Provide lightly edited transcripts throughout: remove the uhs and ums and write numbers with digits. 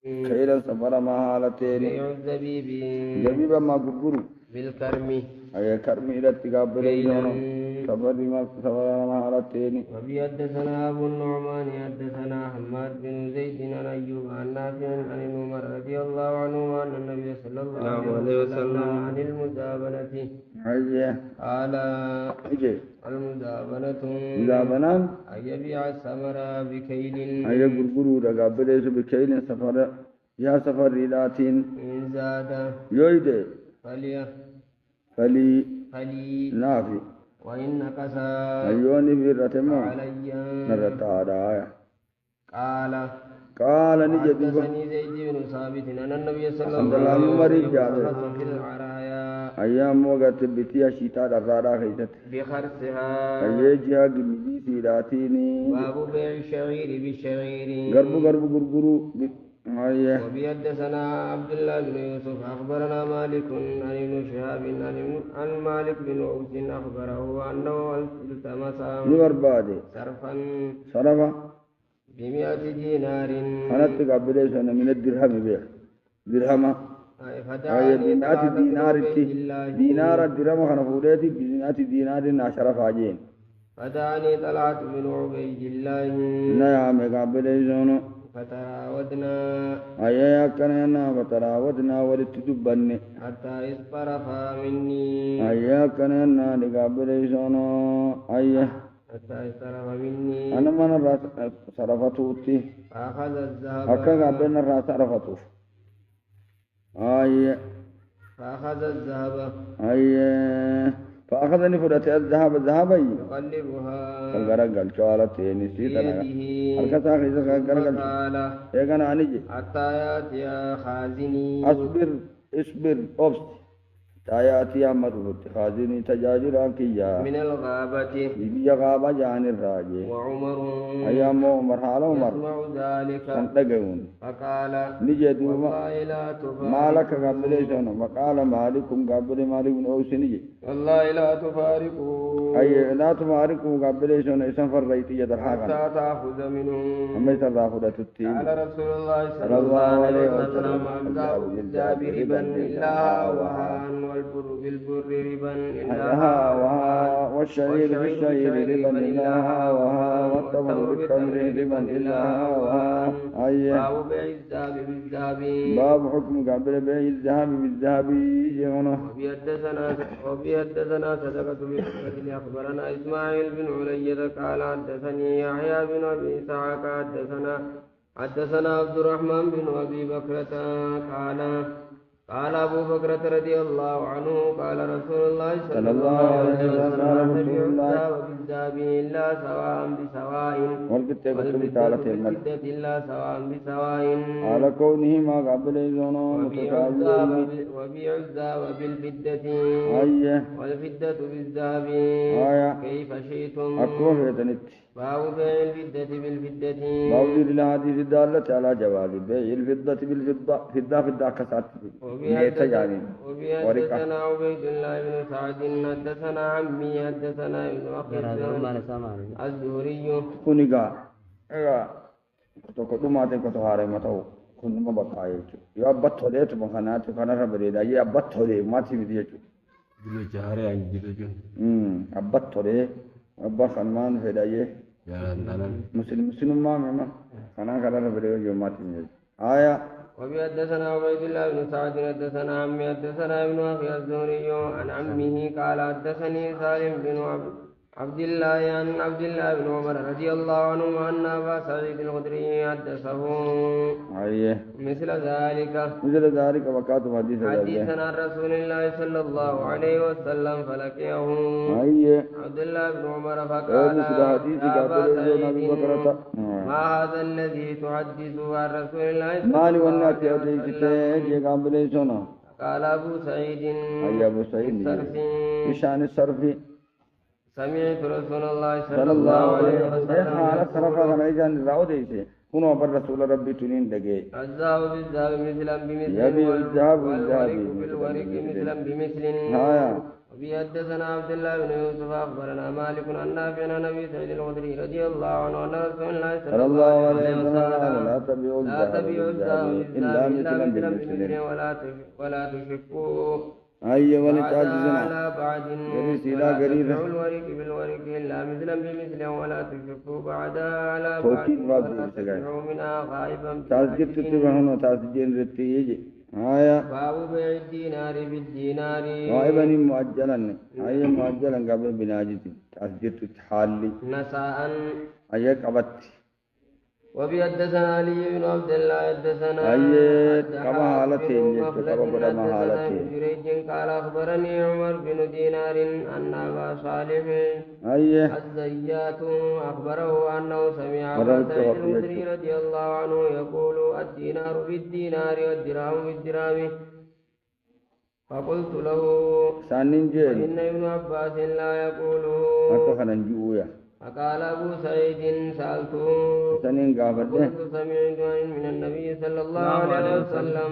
كيلا سفر ما حالتين بيع الزبيب زبيبا ما غرغرو بالكرم أي كرم إلى تقابل يوم سفر ما حالتين. وبي حدثنا أبو النعمان حدثنا حماد بن زيد عن أيوب عن نافع عن عمر رضي الله عنه أن النبي صلى الله عليه وسلم عن المزابنة قال المزابنة أن يبيع الثمر بكيل أي غرغرو تقابل بكيل سفر يا سفر إلاتين إن زاد يويد فلي نافي وإن نقص أيوني في رتمه علي نرتادا قال نجد حدثني زيد بن ثابت أن النبي صلى الله عليه عليه وسلم وسلم في العرايا أيام وقت بتيا شتاء الرارا خيست بخرسها أيجها جمدي سيراتيني باب بيع الشعير بالشعير غربو غرغرو وبي حدثنا عبد الله بن يوسف أخبرنا مالك عن ابن شهاب عن مالك بن أوس أخبره أنه التمس صرفا ب100 دينار أنا تقبل من الدرهم بيع درهم أي ب100 دينار الدرهم خنا فودتي ب100 دينار عشرة فاجين فدعني طلعت بن عبيد الله نعم قبل زونو فتراودنا أيها كنا فتراودنا ولتدبني حتى اصطرف مني أيها كنا قبل زونو أيه حتى اصطرف مني أنا من الرأس صرفتوتي فأخذ الذهب أكا قبلنا الرأس صرفتوه فأخذ الذهب فأخذني فرأتي الذهب يقلبها فالغرقل شوالتين سيدنا الكسا خيزة غرقل إيقنا عنيجي حتى يأتي خازني اصبر أبس تاياتي أمر خازني تجاجر كيا من الغابة بيبي غابة جان الراجي وعمر أيام عمر حال عمر يسمع ذلك سنتقون فقال نجدوا والله لا تفارق مالك قبل شنو فقال مالكم قبل مالك بن أوس نجي والله لا تفارقوا أي لا تفارقوا قبل شنو سفر ريتي يدرحاك حتى تأخذ منهم أما يسرى خدتتين قال رسول الله صلى الله عليه وسلم الذهب بالذهب ربا إلا وهان والبر بالبر ربا إلا وها والشعير بالشعير ربا إلا وها والتمر بالتمر ربا إلا وها باب بيع الذهب بالذهب باب حكم قبل بيع الذهب بالذهب يغنى وبي حدثنا صدقة بن أخبرنا إسماعيل بن علية قال حدثني يحيى بن أبي إسحاق حدثنا عبد الرحمن بن أبي بكرة قال أبو بكرة رضي الله عنه قال رسول الله صلى الله عليه وسلم لا تبيع الذهب بالذهب إلا سواء بسواء والفضة إلا سواء بسواء على كونه ما قبل زونه وبيع الذهب بالفضة والفضة بالذهب كيف شئتم باب بيع الفضة بالفضة باب الحديث الدالة على جواز بيع الفضة بالفضة فضة كسات وبي حدثنا عبيد الله بن سعد حدثنا عمي حدثنا ابن أخي الزهري كونيغا ko dumate ko to hare mataw kun ma bakaye yo abattode to banganati kana rabreda ye abattode mati mi diye dilo jare an dilo jon abattode abba khanman fedaye ya nanan muslim ma kana rabreda yo mati mi aya وبي حدثنا عبيد الله بن سعد حدثنا عمي حدثنا ابن أخي الزهري عن عمه قال حدثني سالم بن عبد الله بن عمر رضي الله عنه أن أبا سعيد الخدري حدثه مثل ذلك وقات حديثا عن رسول الله صلى الله عليه وسلم فلقيه عبد الله بن عمر فقال يا أبا سعيد ما هذا الذي تحدث عن رسول الله صلى الله عليه وسلم قال أبو سعيد بشأن الصرف سمعت رسول الله صلى الله عليه وسلم على الصرف أنا إجان راوديسي كنوا بر رسول ربي تنين دقي الذهب بالذهب مثلا بمثل يبيع الذهب بالذهب بالورق مثلا بمثل وبه حدثنا عبد الله بن يوسف أخبرنا مالك عن نافع عن أبي سعيد الخدري رضي الله عنه أن رسول الله صلى الله عليه وسلم لا تبيعوا الذهب بالذهب إلا مثلا بمثل بالمثل ولا تشفوا أي بعد ولتعجزنا على بعد سيلا ولا قريبا تبيعوا الورق بالورق إلا مثلا بمثل ولا تشفوا بعد على بعد توكيد ولا ربي تبيعوا منها غائبا تاسجد تتبعون تاسجين رتيجي آية باب بيع الدينار بالدينار غائبا مؤجلا أي مؤجلا قبل بناجتي تاسجد تحالي نساء أي قبت وبيحدثنا علي بن عبد الله حدثنا أي كما حالتين كما قد ما حالتين جريج قال أخبرني عمر بن دينار أن أبا صالح أي الزيات أخبره أنه سمع أبا سعيد الخدري رضي الله عنه يقول الدينار بالدينار والدرهم بالدرهم فقلت له سانين جيل إن ابن عباس لا يقول أكو خننجويا فقال أبو سعيد سألته سنين قابل قلت سمعت من النبي صلى الله عليه وسلم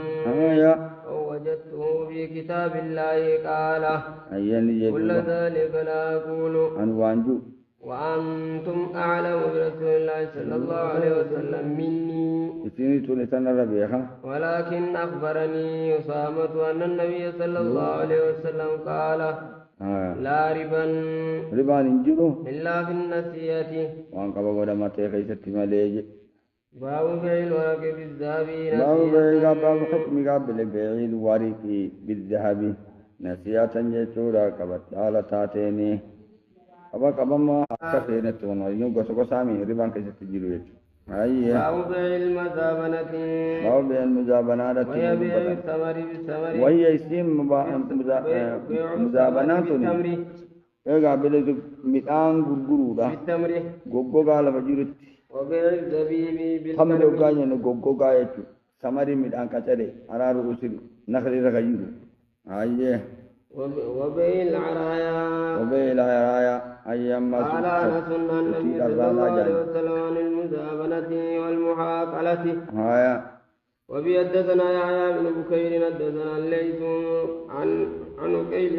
يا ووجدته في كتاب الله قال أيان كل يجوا ذلك لا أقول أن وانجو وأنتم أعلم برسول الله صلى الله عليه وسلم مني إسيني توني سنة ربيعها ولكن أخبرني أسامة أن النبي صلى الله عليه وسلم قال لا ربا ربان انجرو إلا في النسيئة وان قبا قد ما تيخي ستي مليج باب بيع الورق بالذهب باب بيع باب حكم قابل بيع الورق بالذهب نسيئة جيشورا قبت على تاتيني قبا ما كفينة ونو ينقص قسامي ربان كي ستجيرو يجو أيه باب بيع المزابنة باب بيع المزابنة وهي بيع الثمر بالثمر وهي اسم مزابنات قابل ميدان غرغرودا بالتمر غوغوغا لا فجرت وبيع الزبيب خمر بالتمر غاني نه غوغوغا يتو سمري ميدان كاتري ارارو اسل نخري رغيرو ايه وبيع العرايا وبيع العرايا ايام قال انس ان النبي صلى الله عليه وسلم عن المزابنة والمحاقلة هايا وبيحدثنا يحيى بن بكير حدثنا الليث عن عقيل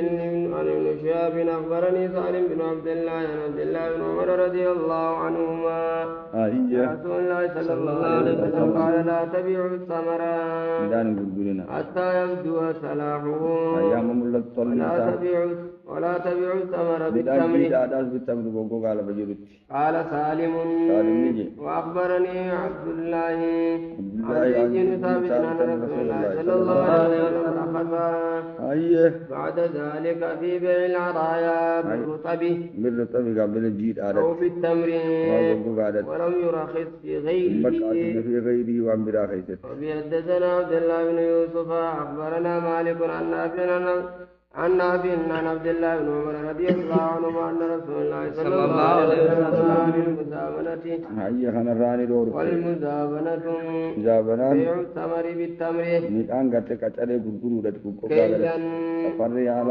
عن ابن شهاب اخبرني سالم بن عبد الله عن عبد الله بن عمر رضي الله عنهما رسول الله صلى الله عليه وسلم قال لا تبيعوا الثمر حتى يبدو صلاحه ولا تبيعوا الثمر بالتمر قال سالم واخبرني عبد الله عن ثابت عن رسول الله صلى الله عليه وسلم بعد ذلك في بيع العرايا بالرطب قبل الجيد أو بالتمر ولم يرخص في غيره وبيحدثنا عبد الله بن يوسف أخبرنا مالك عن نافع عن عبد الله بن عمر رضي الله عنهما أن رسول الله صلى الله عليه وسلم عن المزابنة والمزابنة بيع الثمر بالتمر كيلا وبيع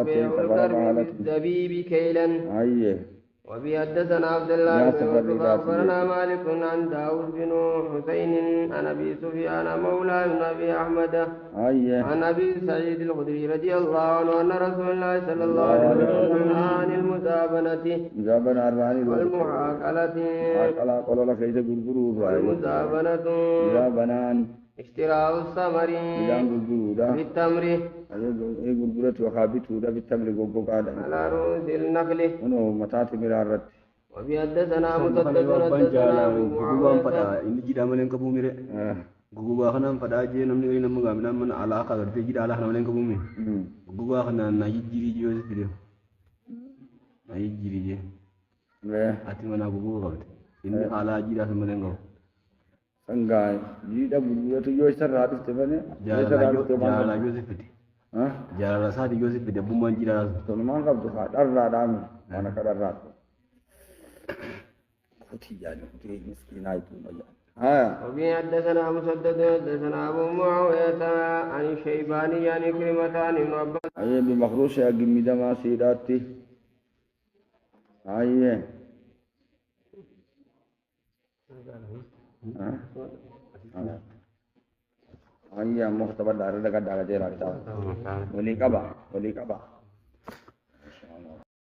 بالزبيب كيلا وبيحدثنا عبد الله بن يوسف أخبرنا مالك عن داود بن حسين عن أبي سفيان مولى بن أبي أحمد عن أبي سعيد الخدري رضي الله عنه أن رسول الله صلى الله عليه وسلم عن المزابنة والمزابنة اشتراء الثمر بالتمر على رؤوس النخل وبيحدثنا مسدد حدثنا أبو معاوية guguba khana fada je namni ina muga minan man alaka garfe gida ala khana malen kabumi guguba khana na yijiri je video na yijiri je ati mana guguba kabte inni ala jida sama malen gaw sanga jida guguba to yo sarra dif te bane jala Joseph ha jala sadi Joseph de bumman jida to man kabdu ha darra dami mana kadarra kuti jani kuti miskina itu maja وبه حدثنا مسدد حدثنا أبو معاوية عن الشيباني عن كلمة عن ابن عباس أيه بمخروش أجمع دما سيداتي أيه أيه مختبر دار لقد دار جيرا ولي كبا